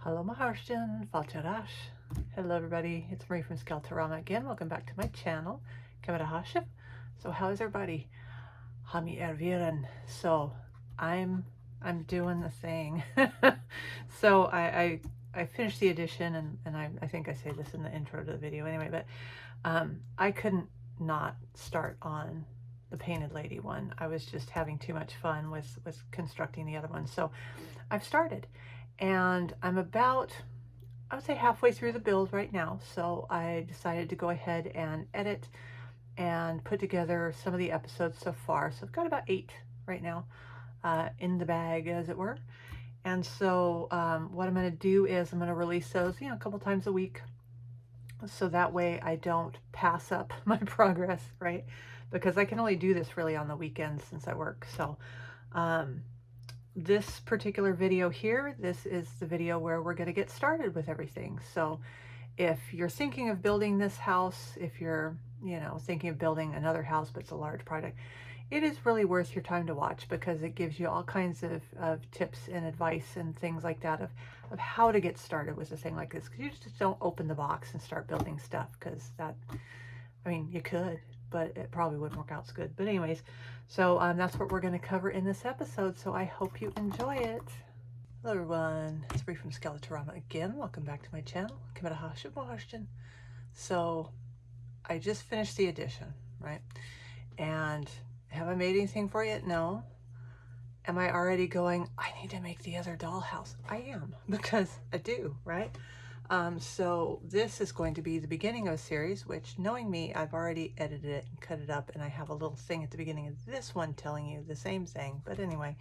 Hello Maharshan, Falcharash. Hello everybody, it's Marie from Skeletorama again. Welcome back to my channel. Kamerahaship. So how is everybody? Hami Erviran. So I'm doing the thing. So I finished the edition and I think I say this in the intro to the video anyway, but I couldn't not start on the painted lady one. I was just having too much fun with constructing the other one. So I've started and I'm about, I would say, halfway through the build right now. So I decided to go ahead and edit and put together some of the episodes so far. So I've got about 8 right now in the bag, as it were. And so what I'm going to do is I'm going to release those, a couple times a week. So that way I don't pass up my progress, right? Because I can only do this really on the weekends since I work. So this particular video here, this is the video where we're going to get started with everything. So if you're thinking of building this house, if you're, thinking of building another house, but it's a large project, it is really worth your time to watch because it gives you all kinds of tips and advice and things like that of how to get started with a thing like this. Because you just don't open the box and start building stuff, because that, I mean, you could, but it probably wouldn't work out as good. But anyways, so that's what we're going to cover in this episode. So I hope you enjoy it. Hello everyone, it's Bree from Skeletorama again. Welcome back to my channel. So I just finished the edition, right? And have I made anything for it? No. Am I already going, I need to make the other dollhouse? I am, because I do, right? So this is going to be the beginning of a series, which, knowing me, I've already edited it and cut it up, and I have a little thing at the beginning of this one telling you the same thing. But anyway,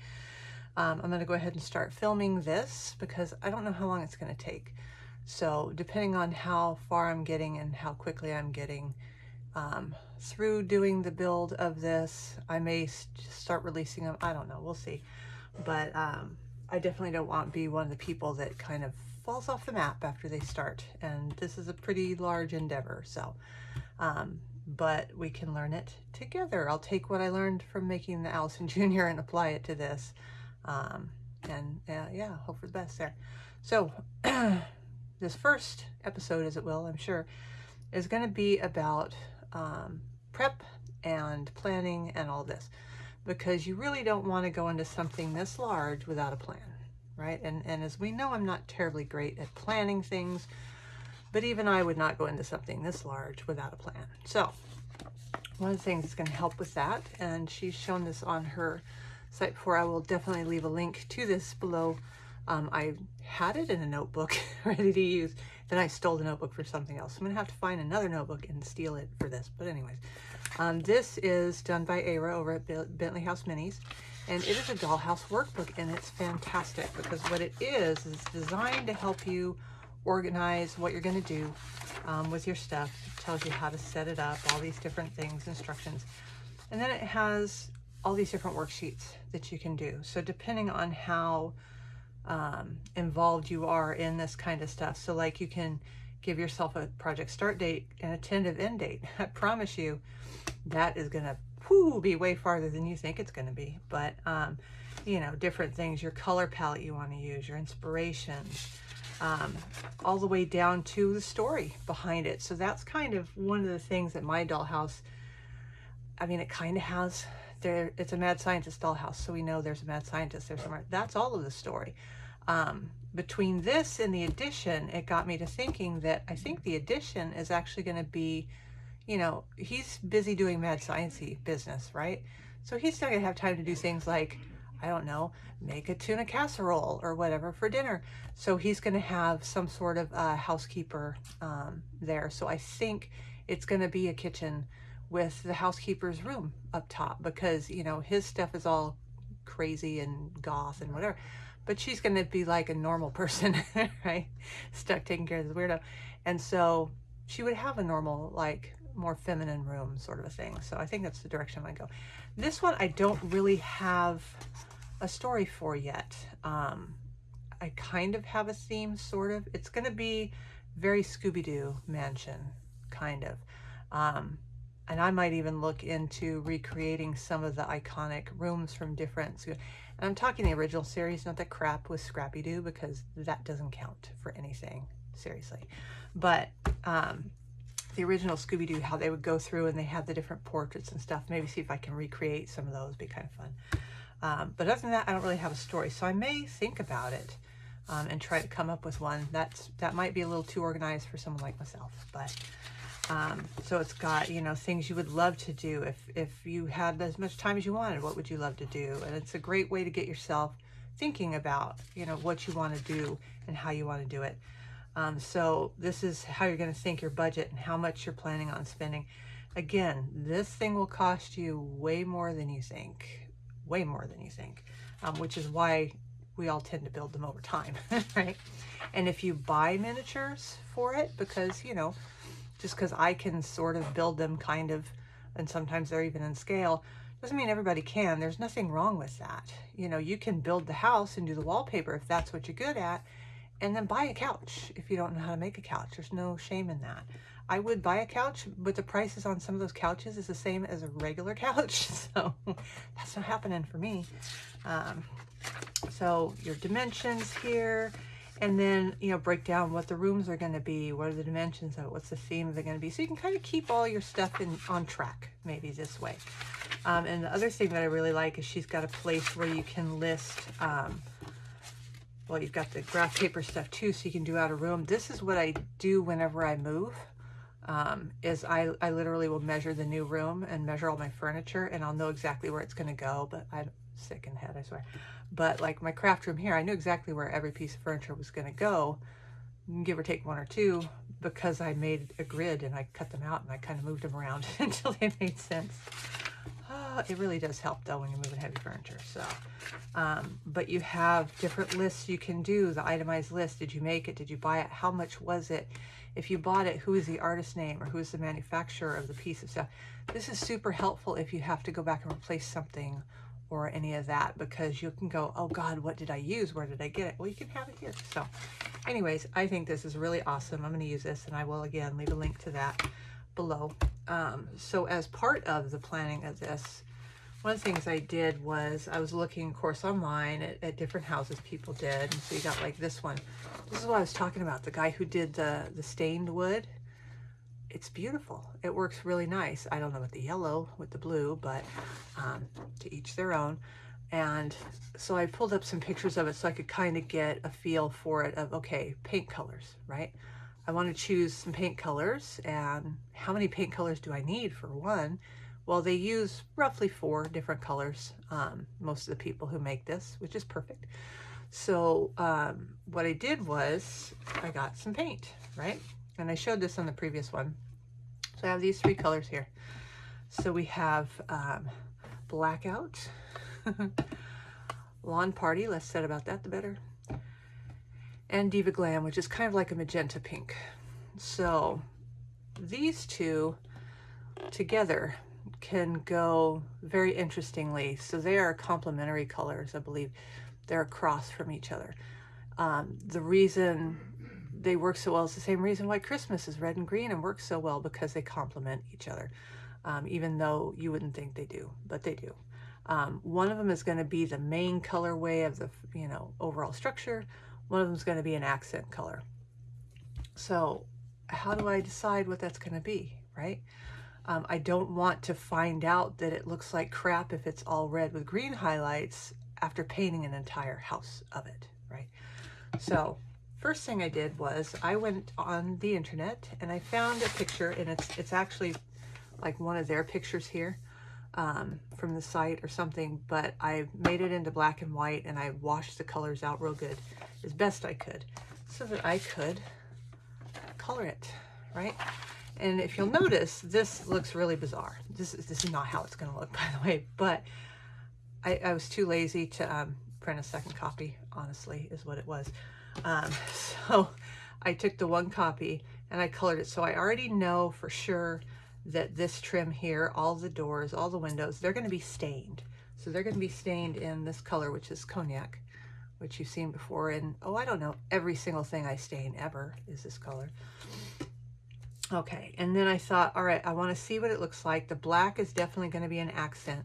I'm going to go ahead and start filming this because I don't know how long it's going to take. So depending on how far I'm getting and how quickly I'm getting through doing the build of this, I may start releasing them. I don't know, we'll see. But I definitely don't want to be one of the people that kind of falls off the map after they start. And this is a pretty large endeavor, so but we can learn it together. I'll take what I learned from making the Allison Jr. and apply it to this. Yeah, hope for the best there. So this first episode, as it will, I'm sure, is going to be about prep and planning and all this, because you really don't want to go into something this large without a plan, right? And as we know, I'm not terribly great at planning things, but even I would not go into something this large without a plan. So one of the things that's going to help with that, and she's shown this on her site before, I will definitely leave a link to this below. I had it in a notebook ready to use, then I stole the notebook for something else. I'm gonna have to find another notebook and steal it for this. But anyways, this is done by Ara over at Bentley House Minis, and it is a Doll House Workbook, and it's fantastic because what it is designed to help you organize what you're gonna do with your stuff. It tells you how to set it up, all these different things, instructions, and then it has all these different worksheets that you can do. So depending on how involved you are in this kind of stuff, so like you can give yourself a project start date and a tentative end date. I promise you that is gonna be way farther than you think it's gonna be. But different things, your color palette you want to use, your inspirations, all the way down to the story behind it. So that's kind of one of the things that my dollhouse, I mean, it kind of has there. It's a mad scientist dollhouse, so we know there's a mad scientist there somewhere. That's all of the story. Between this and the edition, it got me to thinking that I think the edition is actually going to be, he's busy doing mad sciencey business, right? So he's not going to have time to do things like, I don't know, make a tuna casserole or whatever for dinner. So he's going to have some sort of housekeeper there. So I think it's going to be a kitchen with the housekeeper's room up top, because his stuff is all crazy and goth and whatever, but she's going to be like a normal person, right, stuck taking care of this weirdo, and so she would have a normal, like, more feminine room sort of a thing. So I think that's the direction I'm going to go. This one I don't really have a story for yet. I kind of have a theme, sort of. It's going to be very Scooby-Doo mansion, kind of. And I might even look into recreating some of the iconic rooms from different, and I'm talking the original series, not that crap with Scrappy-Doo, because that doesn't count for anything, seriously. But the original Scooby-Doo, how they would go through and they had the different portraits and stuff, maybe see if I can recreate some of those, be kind of fun. But other than that, I don't really have a story, so I may think about it and try to come up with one. That might be a little too organized for someone like myself, but so it's got, you know, things you would love to do if you had as much time as you wanted. What would you love to do? And it's a great way to get yourself thinking about, you know, what you want to do and how you want to do it. So this is how you're going to think your budget and how much you're planning on spending. Again, this thing will cost you way more than you think, way more than you think, which is why we all tend to build them over time, right? And if you buy miniatures for it, because, you know, just because I can sort of build them kind of, and sometimes they're even in scale, doesn't mean everybody can. There's nothing wrong with that. You know, you can build the house and do the wallpaper if that's what you're good at, and then buy a couch if you don't know how to make a couch. There's no shame in that. I would buy a couch, but the prices on some of those couches is the same as a regular couch, so that's not happening for me. So your dimensions here, and then, you know, break down what the rooms are going to be, what are the dimensions of it, what's the theme they're going to be, so you can kind of keep all your stuff on track, maybe this way. And the other thing that I really like is she's got a place where you can list, well, you've got the graph paper stuff too, so you can do out a room. This is what I do whenever I move, is I literally will measure the new room and measure all my furniture, and I'll know exactly where it's going to go, but I'm sick in the head, I swear. But like my craft room here, I knew exactly where every piece of furniture was going to go, give or take one or two, because I made a grid and I cut them out and I kind of moved them around until they made sense. It really does help though when you're moving heavy furniture. So, but you have different lists you can do. The itemized list: did you make it? Did you buy it? How much was it? If you bought it, who is the artist name or who is the manufacturer of the piece of stuff? This is super helpful if you have to go back and replace something or any of that, because you can go, oh God, what did I use? Where did I get it? Well, you can have it here. So anyways, I think this is really awesome. I'm going to use this, and I will again leave a link to that below. So as part of the planning of this, one of the things I did was I was looking, of course, online at different houses people did. And so you got like this one. This is what I was talking about. The guy who did the stained wood. It's beautiful. It works really nice. I don't know about the yellow with the blue, but to each their own. And so I pulled up some pictures of it so I could kind of get a feel for it of, okay, paint colors, right? I want to choose some paint colors, and how many paint colors do I need for one? Well, they use roughly 4 different colors, most of the people who make this, which is perfect. So what I did was I got some paint, right? And I showed this on the previous one. So I have these 3 colors here. So we have Blackout, Lawn Party, less said about that the better, and Diva Glam, which is kind of like a magenta pink. So these 2 together can go very interestingly. So they are complementary colors, I believe. They're across from each other. The reason they work so well is the same reason why Christmas is red and green and works so well, because they complement each other, even though you wouldn't think they do, but they do. One of them is going to be the main colorway of the, you know, overall structure. One of them is going to be an accent color. So how do I decide what that's going to be, right? I don't want to find out that it looks like crap if it's all red with green highlights after painting an entire house of it, right? So first thing I did was I went on the internet and I found a picture, and it's actually like one of their pictures here from the site or something, but I made it into black and white and I washed the colors out real good as best I could so that I could color it, right? And if you'll notice, this looks really bizarre. This is not how it's going to look, by the way, but I was too lazy to print a second copy, honestly, is what it was. So I took the one copy and I colored it. So I already know for sure that this trim here, all the doors, all the windows, they're going to be stained. So they're going to be stained in this color, which is cognac, which you've seen before. And, oh, I don't know, every single thing I stain ever is this color. Okay, and then I thought, all right, I want to see what it looks like. The black is definitely going to be an accent.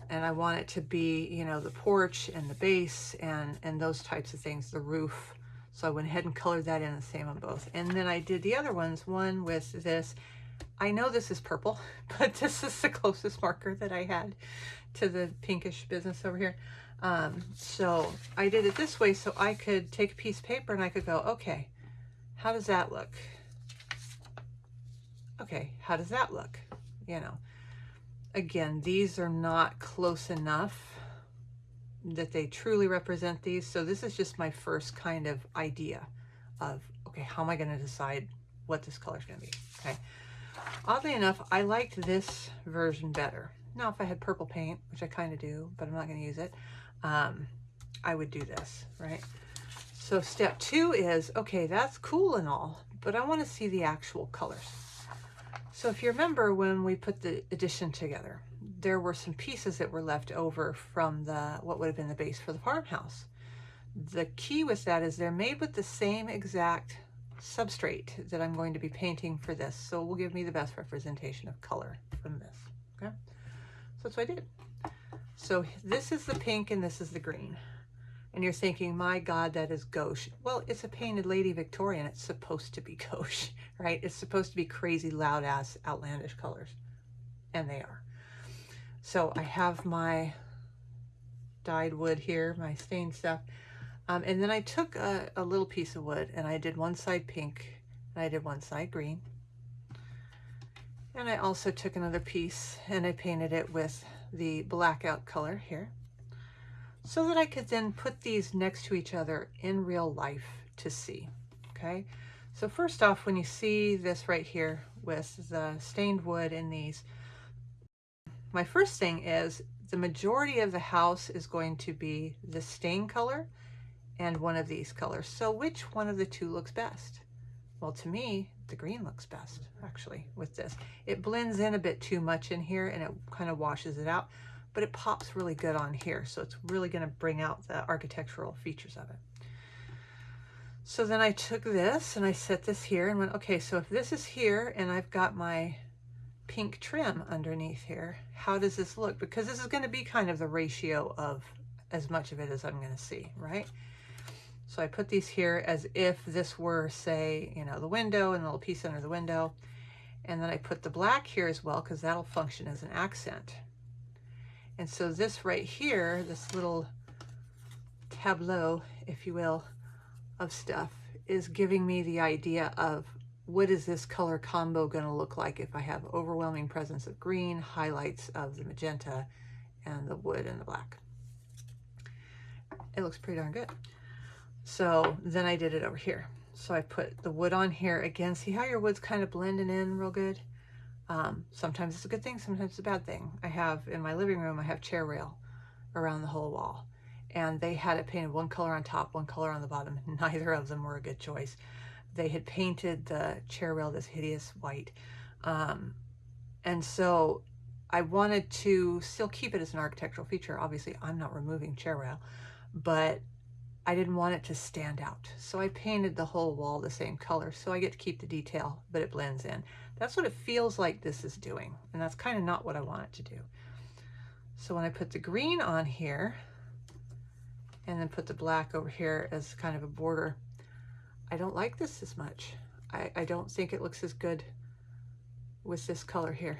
And I want it to be, you know, the porch and the base and those types of things, the roof. So I went ahead and colored that in the same on both. And then I did the other ones, one with this. I know this is purple, but this is the closest marker that I had to the pinkish business over here. So I did it this way so I could take a piece of paper and I could go, okay, how does that look? Okay, how does that look? You know, again, these are not close enough that they truly represent these. So this is just my first kind of idea of, okay, how am I going to decide what this color is going to be? Okay. Oddly enough, I liked this version better. Now, if I had purple paint, which I kind of do, but I'm not going to use it, I would do this, right? So step 2 is, okay, that's cool and all, but I want to see the actual colors. So if you remember when we put the addition together, there were some pieces that were left over from what would have been the base for the farmhouse. The key with that is they're made with the same exact substrate that I'm going to be painting for this. So it will give me the best representation of color from this, okay? So that's what I did. So this is the pink and this is the green. And you're thinking, my God, that is gauche. Well, it's a painted Lady Victorian. It's supposed to be gauche, right? It's supposed to be crazy, loud ass, outlandish colors. And they are. So I have my dyed wood here, my stained stuff. And then I took a little piece of wood and I did one side pink and I did one side green. And I also took another piece and I painted it with the blackout color here, so that I could then put these next to each other in real life to see, okay? So first off, when you see this right here with the stained wood in these, my first thing is the majority of the house is going to be the stain color and one of these colors. So which one of the two looks best? Well, to me, the green looks best, actually, with this. It blends in a bit too much in here and it kind of washes it out, but it pops really good on here. So it's really going to bring out the architectural features of it. So then I took this and I set this here and went, okay, so if this is here and I've got my pink trim underneath here, how does this look? Because this is going to be kind of the ratio of as much of it as I'm going to see, right? So I put these here as if this were, say, you know, the window and the little piece under the window. And then I put the black here as well, because that'll function as an accent. And so this right here, this little tableau, if you will, of stuff is giving me the idea of what is this color combo going to look like if I have overwhelming presence of green, highlights of the magenta, and the wood and the black. It looks pretty darn good. So then I did it over here. So I put the wood on here again. See how your wood's kind of blending in real good? Sometimes it's a good thing, sometimes it's a bad thing. I have, in my living room, I have chair rail around the whole wall. And they had it painted one color on top, one color on the bottom. Neither of them were a good choice. They had painted the chair rail this hideous white. And so I wanted to still keep it as an architectural feature. Obviously, I'm not removing chair rail, but I didn't want it to stand out. So I painted the whole wall the same color. So I get to keep the detail, but it blends in. That's what it feels like this is doing. And that's kind of not what I want it to do. So when I put the green on here, and then put the black over here as kind of a border, I don't like this as much. I don't think it looks as good with this color here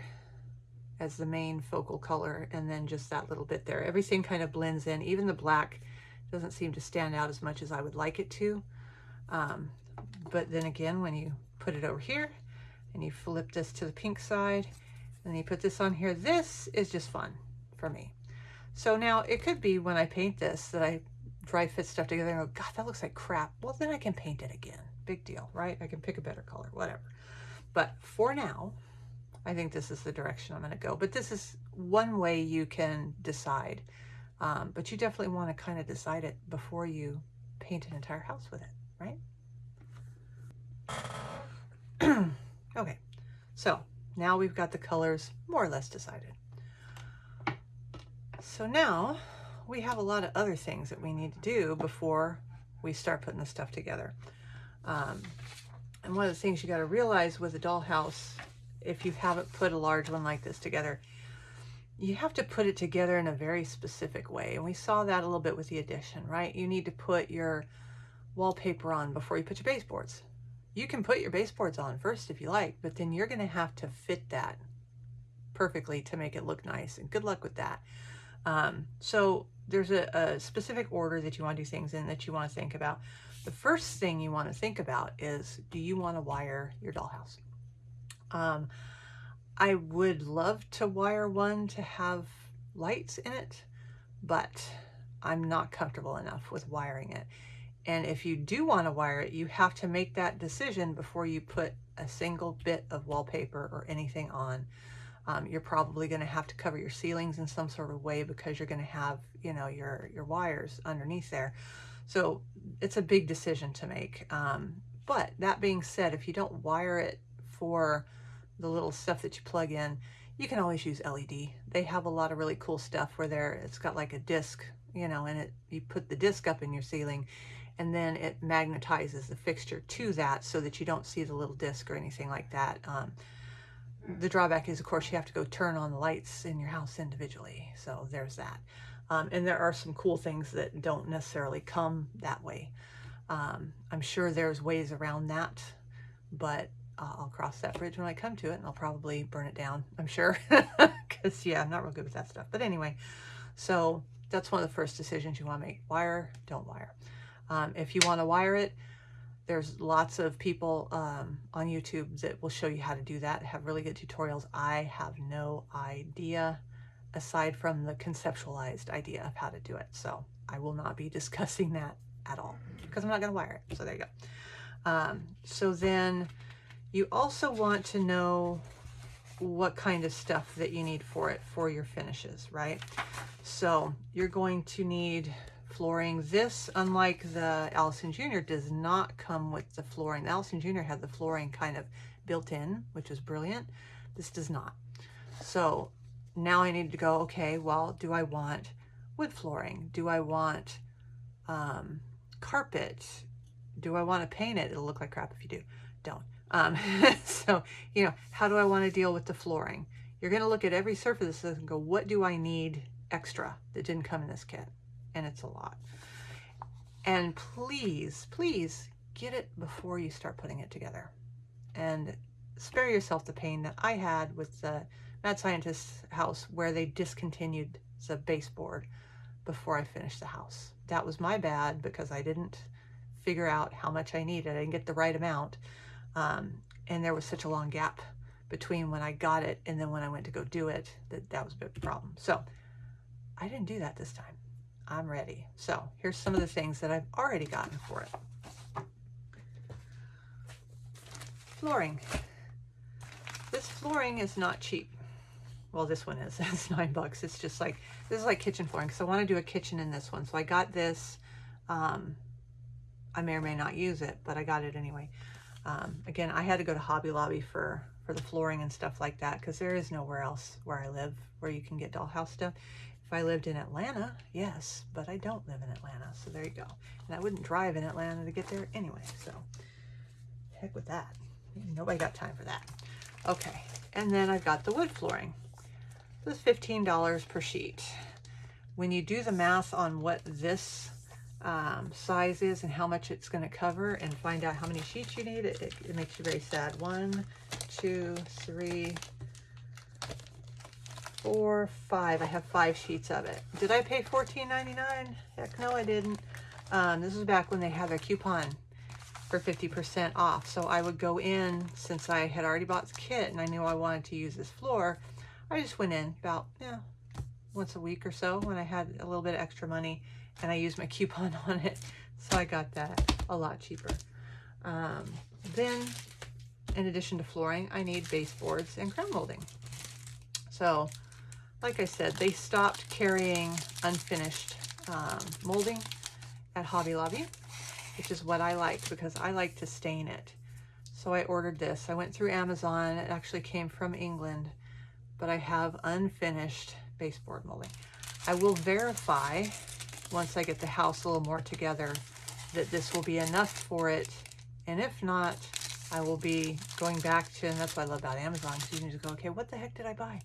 as the main focal color, and then just that little bit there. Everything kind of blends in. Even the black doesn't seem to stand out as much as I would like it to. But then again, when you put it over here and you flip this to the pink side and you put this on here, this is just fun for me. So now it could be when I paint this that I dry fit stuff together and go, God, that looks like crap. Well, then I can paint it again. Big deal, right? I can pick a better color, whatever. But for now, I think this is the direction I'm going to go. But this is one way you can decide. But you definitely want to kind of decide it before you paint an entire house with it, right? Okay, so now we've got the colors more or less decided. So now we have a lot of other things that we need to do before we start putting the stuff together. And one of the things you got to realize with a dollhouse, if you haven't put a large one like this together, you have to put it together in a very specific way. And we saw that a little bit with the addition, right? You need to put your wallpaper on before you put your baseboards. You can put your baseboards on first if you like, but then you're going to have to fit that perfectly to make it look nice. And good luck with that. So there's a specific order that you want to do things in that you want to think about. The first thing you want to think about is, do you want to wire your dollhouse? I would love to wire one to have lights in it, but I'm not comfortable enough with wiring it. And if you do want to wire it, you have to make that decision before you put a single bit of wallpaper or anything on. You're probably going to have to cover your ceilings in some sort of way because you're going to have, you know, your wires underneath there. So it's a big decision to make. But that being said, if you don't wire it for the little stuff that you plug in, you can always use LED. They have a lot of really cool stuff where it's got like a disc, you know, and you put the disc up in your ceiling and then it magnetizes the fixture to that so that you don't see the little disc or anything like that. The drawback is, of course, you have to go turn on the lights in your house individually. So there's that. And there are some cool things that don't necessarily come that way. I'm sure there's ways around that, but I'll cross that bridge when I come to it, and I'll probably burn it down, I'm sure. Because, yeah, I'm not real good with that stuff. But anyway, so that's one of the first decisions you want to make. Wire, don't wire. If you want to wire it, there's lots of people on YouTube that will show you how to do that, have really good tutorials. I have no idea, aside from the conceptualized idea of how to do it. So I will not be discussing that at all because I'm not going to wire it. So there you go. So then you also want to know what kind of stuff that you need for it, for your finishes, right? So you're going to need flooring. This, unlike the Allison Jr., does not come with the flooring. The Allison Jr. had the flooring kind of built in, which is brilliant. This does not. So now I need to go, okay, well, do I want wood flooring? Do I want carpet? Do I want to paint it? It'll look like crap if you do. Don't. So, you know, how do I want to deal with the flooring? You're going to look at every surface and go, what do I need extra that didn't come in this kit? And it's a lot. And please, please get it before you start putting it together. And spare yourself the pain that I had with the Mad Scientist's house where they discontinued the baseboard before I finished the house. That was my bad because I didn't figure out how much I needed. I didn't get the right amount. And there was such a long gap between when I got it and then when I went to go do it that was a bit of a problem. So I didn't do that this time. I'm ready. So here's some of the things that I've already gotten for it. Flooring. This flooring is not cheap. Well, this one is. It's $9. It's just like, this is like kitchen flooring because I want to do a kitchen in this one. So I got this. I may or may not use it, but I got it anyway. Again, I had to go to Hobby Lobby for the flooring and stuff like that because there is nowhere else where I live where you can get dollhouse stuff. If I lived in Atlanta, yes, but I don't live in Atlanta, so there you go. And I wouldn't drive in Atlanta to get there anyway, so heck with that. Nobody got time for that. Okay, and then I've got the wood flooring. This is $15 per sheet. When you do the math on what this size is and how much it's going to cover and find out how many sheets you need, it makes you very sad. 1, 2, 3, 4, 5. I have 5 sheets of it. Did I pay $14.99? Heck no, I didn't. This is back when they had their coupon for 50% off. So I would go in, since I had already bought the kit and I knew I wanted to use this floor, I just went in about once a week or so when I had a little bit of extra money and I used my coupon on it. So I got that a lot cheaper. Then, in addition to flooring, I need baseboards and crown molding. So, like I said, they stopped carrying unfinished molding at Hobby Lobby, which is what I like because I like to stain it. So I ordered this. I went through Amazon. It actually came from England, but I have unfinished baseboard molding. I will verify once I get the house a little more together that this will be enough for it. And if not, I will be going back to, and that's what I love about Amazon, because you can just go, okay, what the heck did I buy?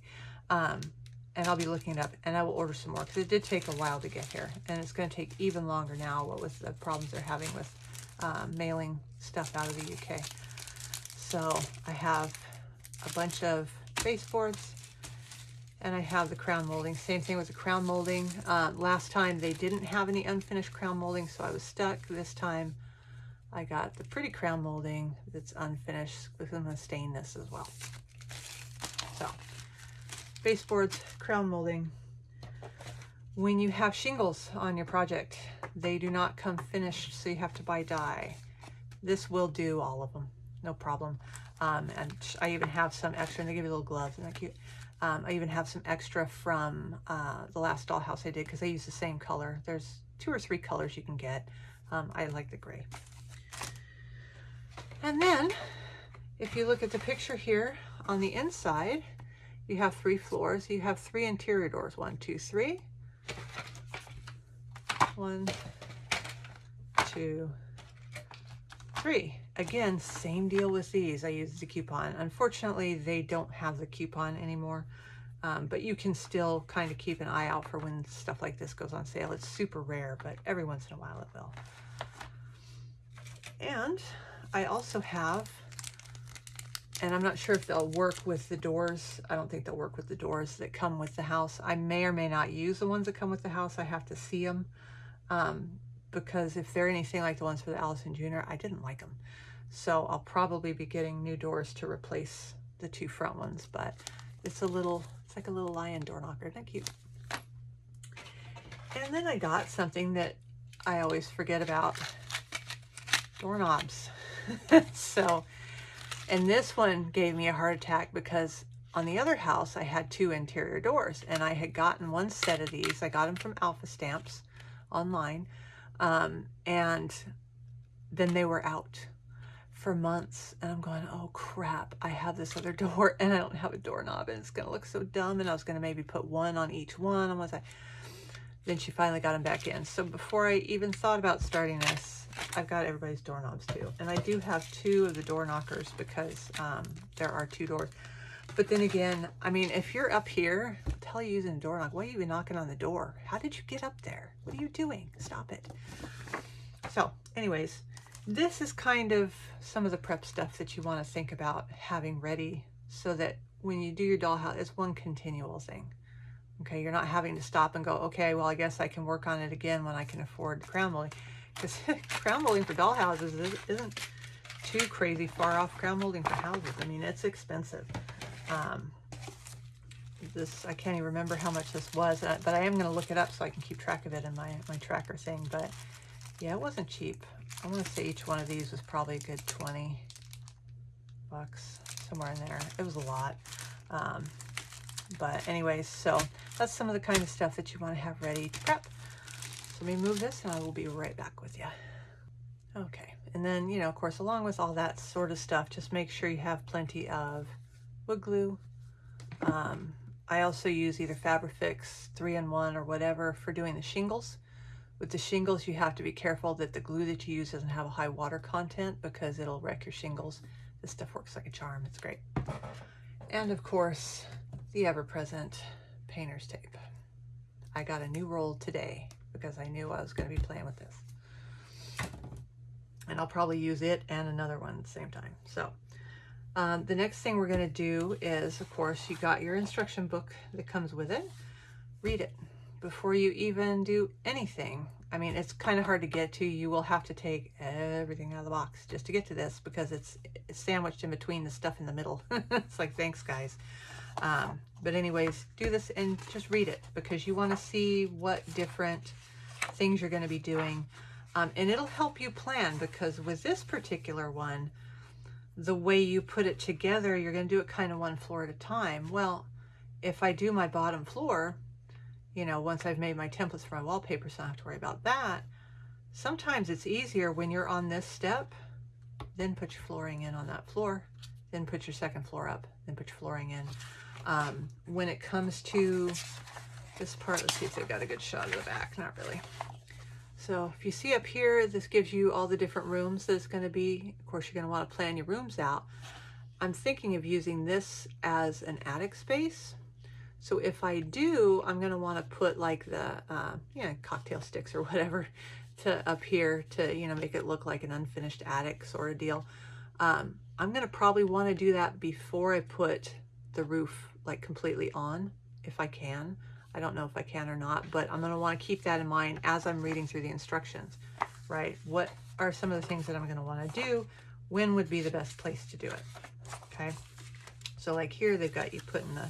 And I'll be looking it up, and I will order some more, because it did take a while to get here, and it's going to take even longer now, what with the problems they're having with mailing stuff out of the UK. So I have a bunch of baseboards, and I have the crown molding. Same thing with the crown molding. Last time they didn't have any unfinished crown molding, so I was stuck. This time I got the pretty crown molding that's unfinished, because I'm going to stain this as well. So baseboards, crown molding. When you have shingles on your project, they do not come finished, so you have to buy dye. This will do all of them, no problem. And I even have some extra, and they give you little gloves, isn't that cute? I even have some extra from the last dollhouse I did, because I use the same color. There's 2 or 3 colors you can get. I like the gray. And then, if you look at the picture here, on the inside, you have 3 floors. You have 3 interior doors. 1, 2, 3. 1, 2, 3. Again, same deal with these. I used the coupon. Unfortunately, they don't have the coupon anymore, but you can still kind of keep an eye out for when stuff like this goes on sale. It's super rare, but every once in a while it will. And I also have, and I'm not sure if they'll work with the doors. I don't think they'll work with the doors that come with the house. I may or may not use the ones that come with the house. I have to see them, because if they're anything like the ones for the Allison Jr., I didn't like them. So I'll probably be getting new doors to replace the 2 front ones, but it's like a little lion door knocker. Isn't that cute? And then I got something that I always forget about, doorknobs. So, and this one gave me a heart attack, because on the other house I had 2 interior doors, and I had gotten one set of these. I got them from Alpha Stamps online, and then they were out for months, and I'm going, oh crap, I have this other door and I don't have a doorknob, and it's gonna look so dumb, and I was gonna maybe put one on each one. And then she finally got them back in. So before I even thought about starting this, I've got everybody's doorknobs too, and I do have 2 of the door knockers, because there are 2 doors. But then again, I mean, if you're up here, what the hell are you using a door knock? Why are you even knocking on the door? How did you get up there? What are you doing? Stop it. So anyways, this is kind of some of the prep stuff that you want to think about having ready, so that when you do your dollhouse, it's one continual thing. Okay, you're not having to stop and go, okay, well, I guess I can work on it again when I can afford crown molding, because crown molding for dollhouses isn't too crazy far off crown molding for houses. I mean, it's expensive. This, I can't even remember how much this was, but I am going to look it up so I can keep track of it in my tracker thing. But yeah, it wasn't cheap. I want to say each one of these was probably a good 20 bucks, somewhere in there. It was a lot. But anyways, so that's some of the kind of stuff that you want to have ready to prep. So let me move this, and I will be right back with you. Okay, and then, you know, of course, along with all that sort of stuff, just make sure you have plenty of wood glue. I also use either Fabrifix 3-in-1 or whatever for doing the shingles. With the shingles, you have to be careful that the glue that you use doesn't have a high water content, because it'll wreck your shingles. This stuff works like a charm. It's great. And of course, the ever-present painter's tape. I got a new roll today, because I knew I was going to be playing with this. And I'll probably use it and another one at the same time. So the next thing we're going to do is, of course, you got your instruction book that comes with it. Read it before you even do anything. I mean, it's kind of hard to get to. You will have to take everything out of the box just to get to this, because it's sandwiched in between the stuff in the middle. It's like, thanks guys. But anyways, do this and just read it, because you want to see what different things you're going to be doing. And it'll help you plan, because with this particular one, the way you put it together, you're going to do it kind of one floor at a time. Well, if I do my bottom floor, you know, once I've made my templates for my wallpaper, so I don't have to worry about that. Sometimes it's easier when you're on this step, then put your flooring in on that floor, then put your second floor up, then put your flooring in. When it comes to this part, let's see if they've got a good shot of the back. Not really. So if you see up here, this gives you all the different rooms that it's going to be. Of course, you're going to want to plan your rooms out. I'm thinking of using this as an attic space. So if I do, I'm going to want to put like the cocktail sticks or whatever to up here to, you know, make it look like an unfinished attic sort of deal. I'm going to probably want to do that before I put the roof like completely on, if I can. I don't know if I can or not, but I'm going to want to keep that in mind as I'm reading through the instructions, right? What are some of the things that I'm going to want to do? When would be the best place to do it? Okay. So like here, they've got you putting the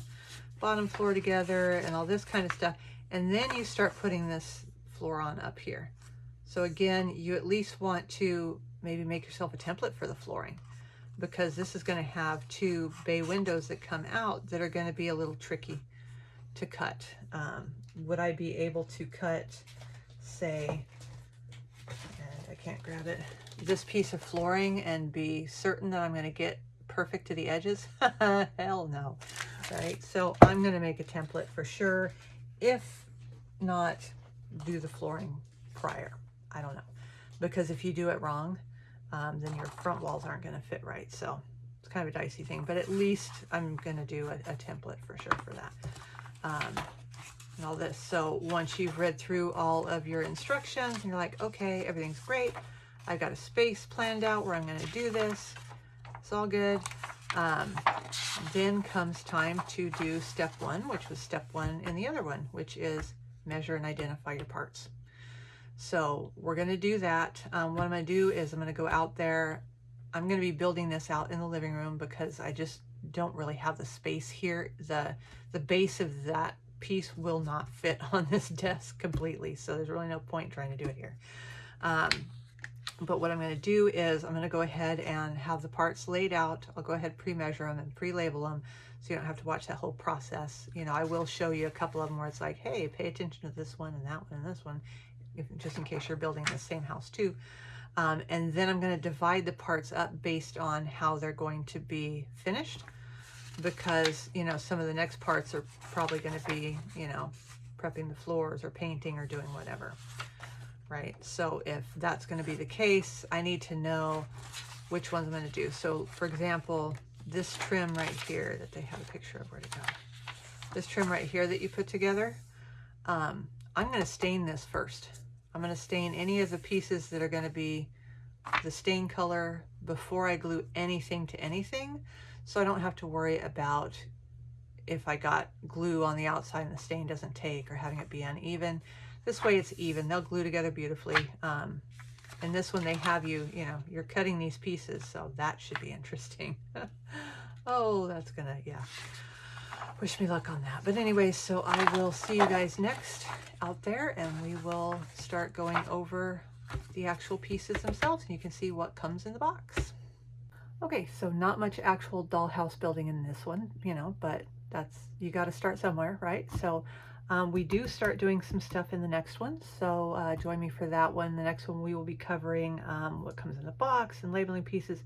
bottom floor together and all this kind of stuff. And then you start putting this floor on up here. So again, you at least want to maybe make yourself a template for the flooring, because this is going to have 2 bay windows that come out that are going to be a little tricky to cut. Would I be able to cut, say, and I can't grab it, this piece of flooring and be certain that I'm going to get perfect to the edges? Hell no, right? So I'm going to make a template for sure. If not, do the flooring prior. I don't know, because if you do it wrong, then your front walls aren't going to fit right. So it's kind of a dicey thing, but at least I'm going to do a template for sure for that. And all this. So once you've read through all of your instructions and you're like, okay, everything's great, I've got a space planned out where I'm going to do this, it's all good. Then comes time to do step 1, which was step 1 in the other one, which is measure and identify your parts. So we're going to do that. What I'm going to do is I'm going to go out there. I'm going to be building this out in the living room because I just don't really have the space here. The base of that piece will not fit on this desk completely, so there's really no point trying to do it here. But what I'm going to do is I'm going to go ahead and have the parts laid out. I'll go ahead, pre-measure them and pre-label them, so you don't have to watch that whole process. You know, I will show you a couple of them where it's like, hey, pay attention to this one and that one and this one, just in case you're building the same house too. And then I'm going to divide the parts up based on how they're going to be finished, because, you know, some of the next parts are probably going to be, you know, prepping the floors or painting or doing whatever, right? So if that's going to be the case, I need to know which ones I'm going to do. So for example, this trim right here that they have a picture of, where to go, this trim right here that you put together, I'm going to stain this first. I'm going to stain any of the pieces that are going to be the stain color before I glue anything to anything, so I don't have to worry about if I got glue on the outside and the stain doesn't take, or having it be uneven. This way it's even. They'll glue together beautifully. And this one, they have you, you know, you're cutting these pieces, so that should be interesting. Oh, that's gonna, yeah. Wish me luck on that. But anyway, so I will see you guys next out there, and we will start going over the actual pieces themselves, and you can see what comes in the box. Okay, so not much actual dollhouse building in this one, you know, but that's, you got to start somewhere, right? So we do start doing some stuff in the next one, so join me for that one. The next one we will be covering what comes in the box and labeling pieces,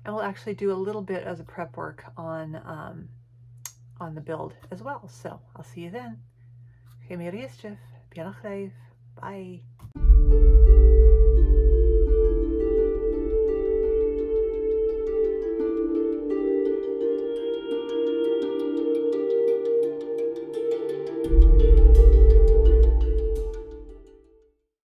and we'll actually do a little bit of the prep work on the build as well. So I'll see you then. Bye.